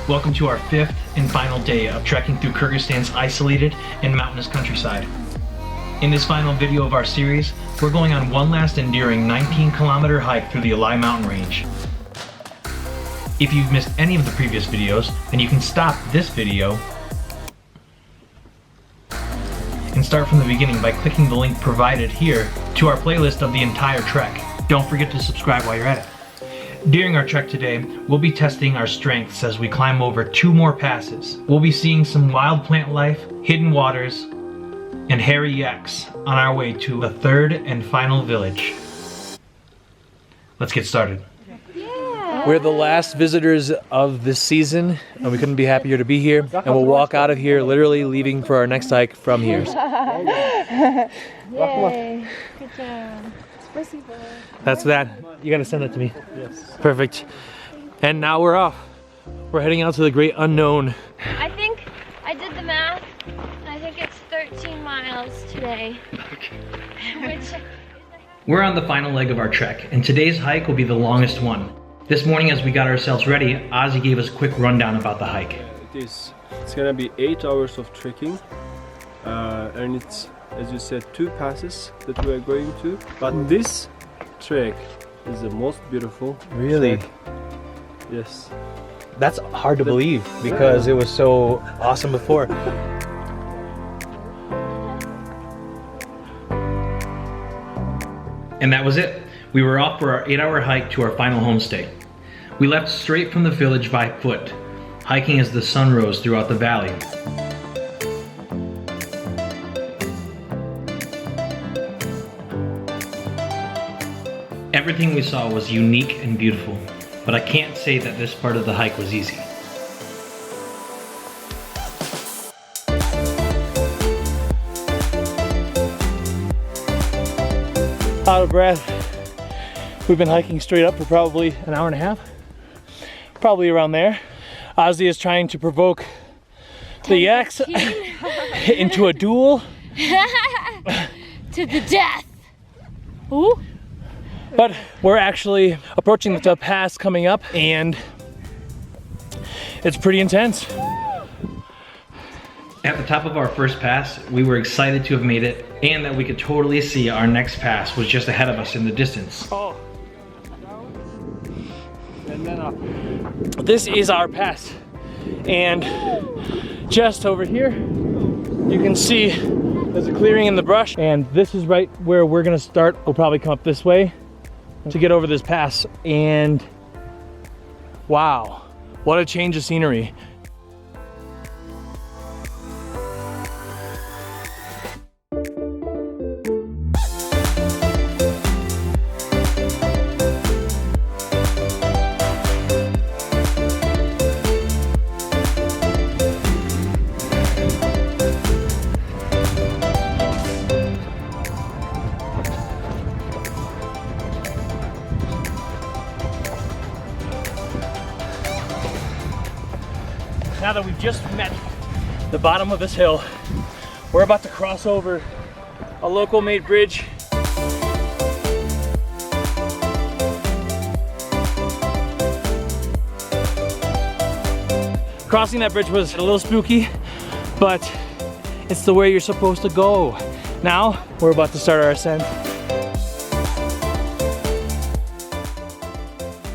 Welcome to our 5th and final day of trekking through Kyrgyzstan's isolated and mountainous countryside. In this final video of our series, we're going on one last enduring 19-kilometer hike through the Alay mountain range. If you've missed any of the previous videos, then you can stop this video and start from the beginning by clicking the link provided here to our playlist of the entire trek. Don't forget to subscribe while you're at it. During our trek today, we'll be testing our strengths as we climb over 2 more passes. We'll be seeing some wild plant life, hidden waters, and hairy yaks on our way to the 3rd and final village. Let's get started. We're the last visitors of this season, and we couldn't be happier to be here. And we'll walk out of here literally leaving for our next hike from here. Yay. Good job. That's that. You gotta send that to me. Yes. Perfect. And now we're off. We're heading out to the great unknown. I think I did the math, and I think it's 13 miles today. Which We're on the final leg of our trek, and today's hike will be the longest one. This morning as we got ourselves ready, Ozzy gave us a quick rundown about the hike. It's gonna be 8 hours of trekking, and it's, as you said, 2 passes that we are going to. But this trek is the most beautiful. Really? Trek. Yes. That's hard to believe because it was so awesome before. And that was it. We were off for our 8-hour hike to our final homestay. We left straight from the village by foot, hiking as the sun rose throughout the valley. Everything we saw was unique and beautiful, but I can't say that this part of the hike was easy. Out of breath. We've been hiking straight up for probably an hour and a half. Probably around there. Ozzy is trying to provoke the yaks into a duel. to the death. Ooh. But we're actually approaching the pass coming up, and it's pretty intense. At the top of our first pass, we were excited to have made it and that we could totally see our next pass was just ahead of us in the distance. Oh. And then up. This is our pass, and just over here you can see there's a clearing in the brush, and this is right where we're gonna start. We'll probably come up this way to get over this pass, and wow, what a change of scenery. Now that we've just met the bottom of this hill, we're about to cross over a local made bridge. Crossing that bridge was a little spooky, but it's the way you're supposed to go. Now we're about to start our ascent.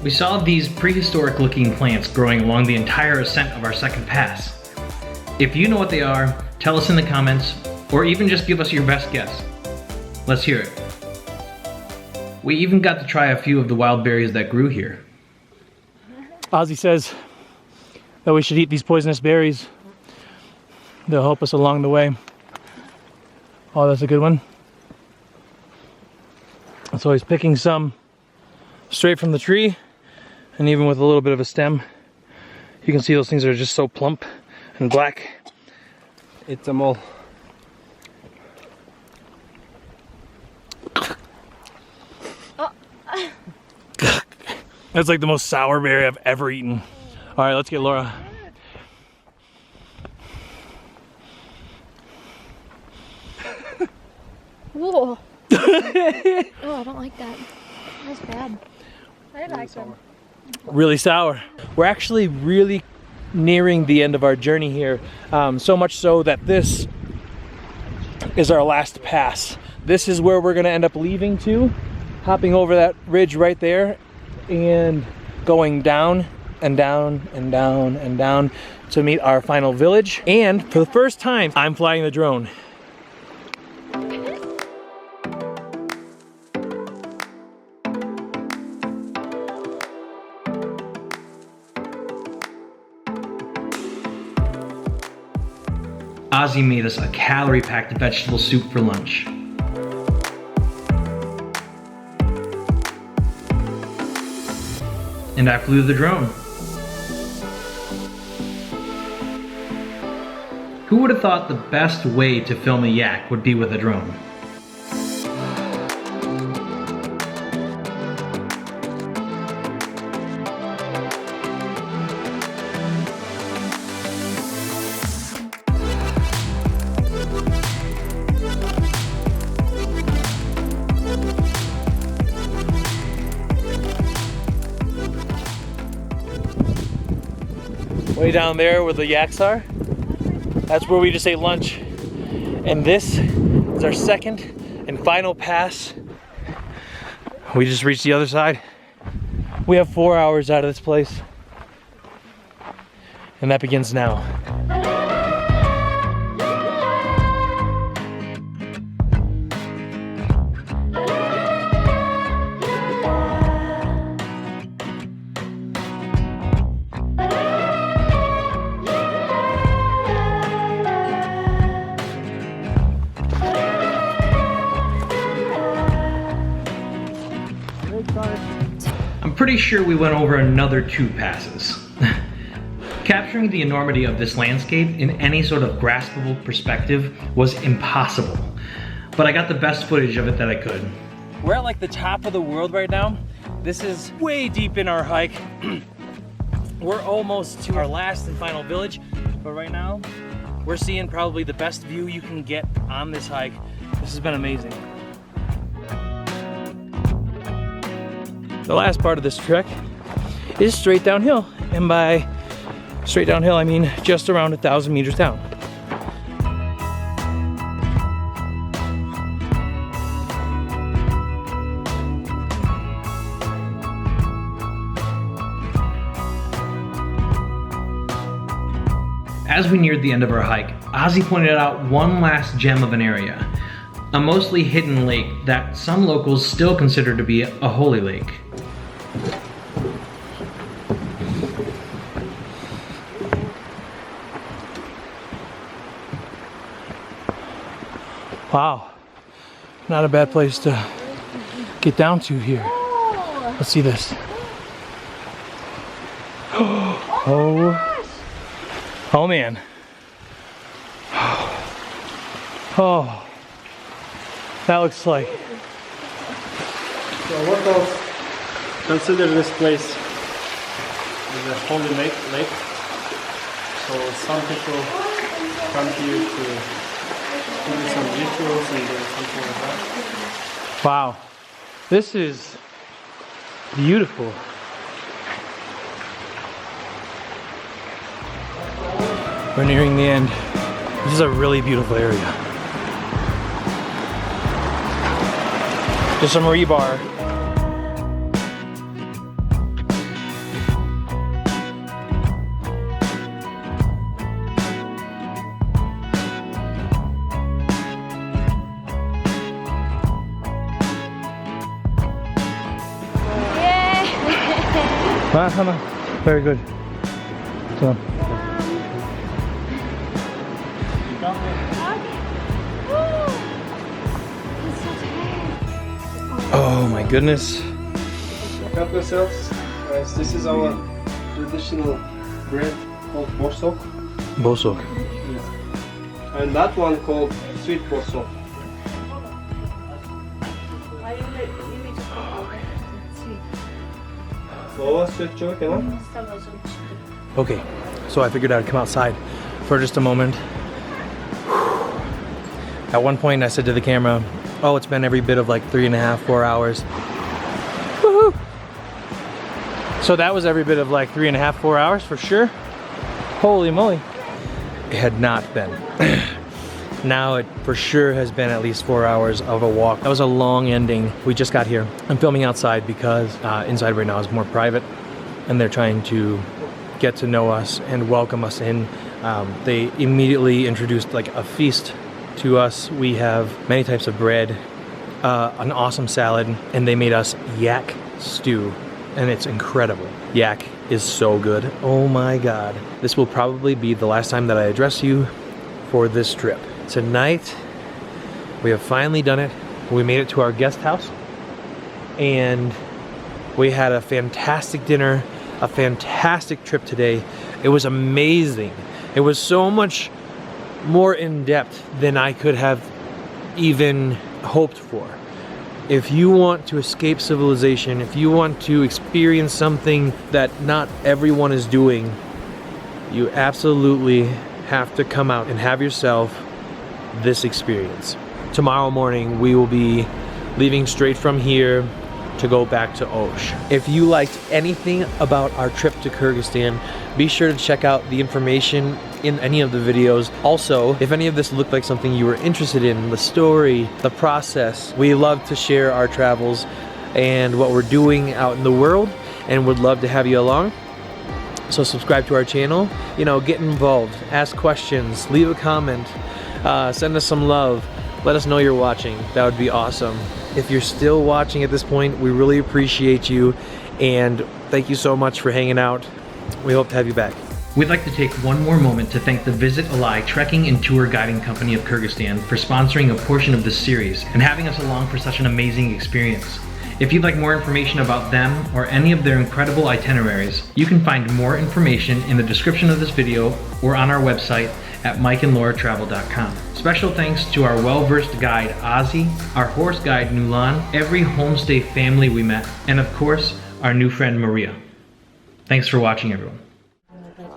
We saw these prehistoric looking plants growing along the entire ascent of our second pass. If you know what they are, tell us in the comments, or even just give us your best guess. Let's hear it. We even got to try a few of the wild berries that grew here. Ozzy says that we should eat these poisonous berries. They'll help us along the way. Oh, that's a good one. So he's picking some straight from the tree, and even with a little bit of a stem, you can see those things are just so plump and black. Eat them all. That's like the most sour berry I've ever eaten. All right, let's get Laura. Whoa. Oh, I don't like that. That's bad. I like them. Really sour. We're actually really nearing the end of our journey here. So much so that this is our last pass. This is where we're gonna end up leaving to, hopping over that ridge right there and going down and down and down and down to meet our final village. And for the first time, I'm flying the drone. Ozzy made us a calorie-packed vegetable soup for lunch. And I flew the drone. Who would have thought the best way to film a yak would be with a drone? Way down there where the yaks are, that's where we just ate lunch. And this is our second and final pass. We just reached the other side. We have 4 hours out of this place. And that begins now. I'm pretty sure we went over another 2 passes. Capturing the enormity of this landscape in any sort of graspable perspective was impossible, but I got the best footage of it that I could. We're at like the top of the world right now. This is way deep in our hike. We're almost to our last and final village, but right now we're seeing probably the best view you can get on this hike. This has been amazing. The last part of this trek is straight downhill, and by straight downhill I mean just around 1,000 meters down. As we neared the end of our hike, Ozzy pointed out one last gem of an area, a mostly hidden lake that some locals still consider to be a holy lake. Wow, not a bad place to get down to here. Let's see this. Oh man. Oh, that looks like. So locals consider this place as a holy lake. So some people come here to do some rituals and do something like that. Wow, this is beautiful. We're nearing the end. This is a really beautiful area. There's some rebar. Very good. So. Oh my goodness. Help yourselves. Guys, this is our traditional bread called borsok. Bosok. Yeah. And that one called sweet borsok. Okay, so I figured I'd come outside for just a moment. At one point I said to the camera, oh, it's been every bit of like 3.5, 4 hours. Woohoo! So that was every bit of like 3.5, 4 hours for sure. Holy moly. It had not been. Now it for sure has been at least 4 hours of a walk. That was a long ending. We just got here. I'm filming outside because inside right now is more private and they're trying to get to know us and welcome us in. They immediately introduced like a feast to us. We have many types of bread, an awesome salad, and they made us yak stew, and it's incredible. Yak is so good. Oh my God. This will probably be the last time that I address you for this trip. Tonight, we have finally done it. We made it to our guest house, and we had a fantastic dinner, a fantastic trip today. It was amazing. It was so much more in depth than I could have even hoped for. If you want to escape civilization, if you want to experience something that not everyone is doing, you absolutely have to come out and have yourself this experience. Tomorrow morning we will be leaving straight from here to go back to Osh. If you liked anything about our trip to Kyrgyzstan, be sure to check out the information in any of the videos. Also, if any of this looked like something you were interested in, the story, the process, we love to share our travels and what we're doing out in the world, and would love to have you along. So subscribe to our channel, you know, get involved, ask questions, leave a comment, send us some love, let us know you're watching. That would be awesome. If you're still watching at this point, we really appreciate you, and thank you so much for hanging out. We hope to have you back. We'd like to take one more moment to thank the Visit Alay Trekking and Tour Guiding Company of Kyrgyzstan for sponsoring a portion of this series and having us along for such an amazing experience. If you'd like more information about them or any of their incredible itineraries, you can find more information in the description of this video or on our website at mikeandlauratravel.com. Special thanks to our well-versed guide Ozzy, our horse guide Nulan, every homestay family we met, and of course, our new friend Maria. Thanks for watching, everyone.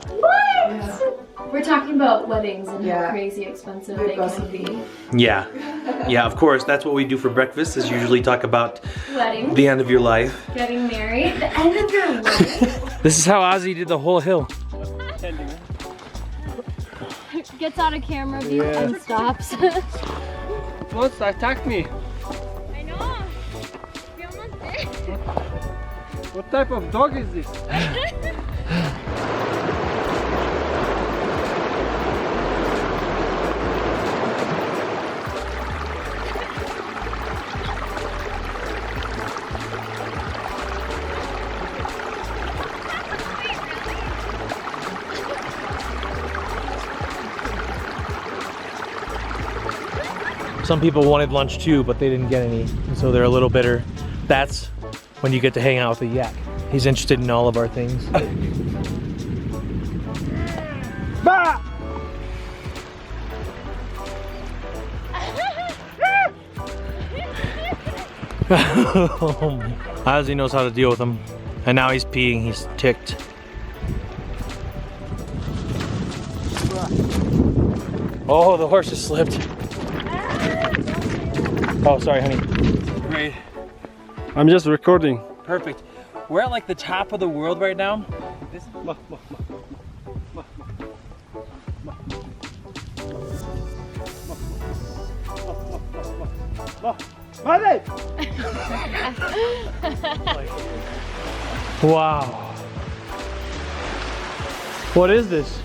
What? We're talking about weddings and how crazy expensive they can be. Yeah, of course, that's what we do for breakfast, is usually talk about Weddings. the end of your life. Getting married. The end of your life. This is how Ozzy did the whole hill. Gets out of camera view and stops. What? Attack me. I know. We almost did. What type of dog is this? Some people wanted lunch too, but they didn't get any, and so they're a little bitter. That's when you get to hang out with the yak. He's interested in all of our things. Bah! Ozzy knows how to deal with him. And now he's peeing, he's ticked. Oh, the horse has slipped. Oh, sorry, honey. Great. I'm just recording. Perfect. We're at like the top of the world right now. This Wow. What is this?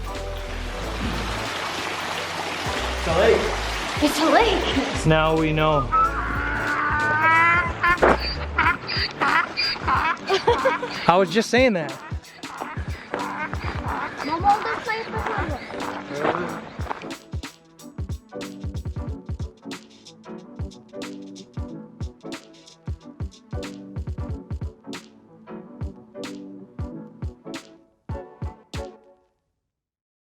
It's a lake. It's a lake. Now we know. I was just saying that.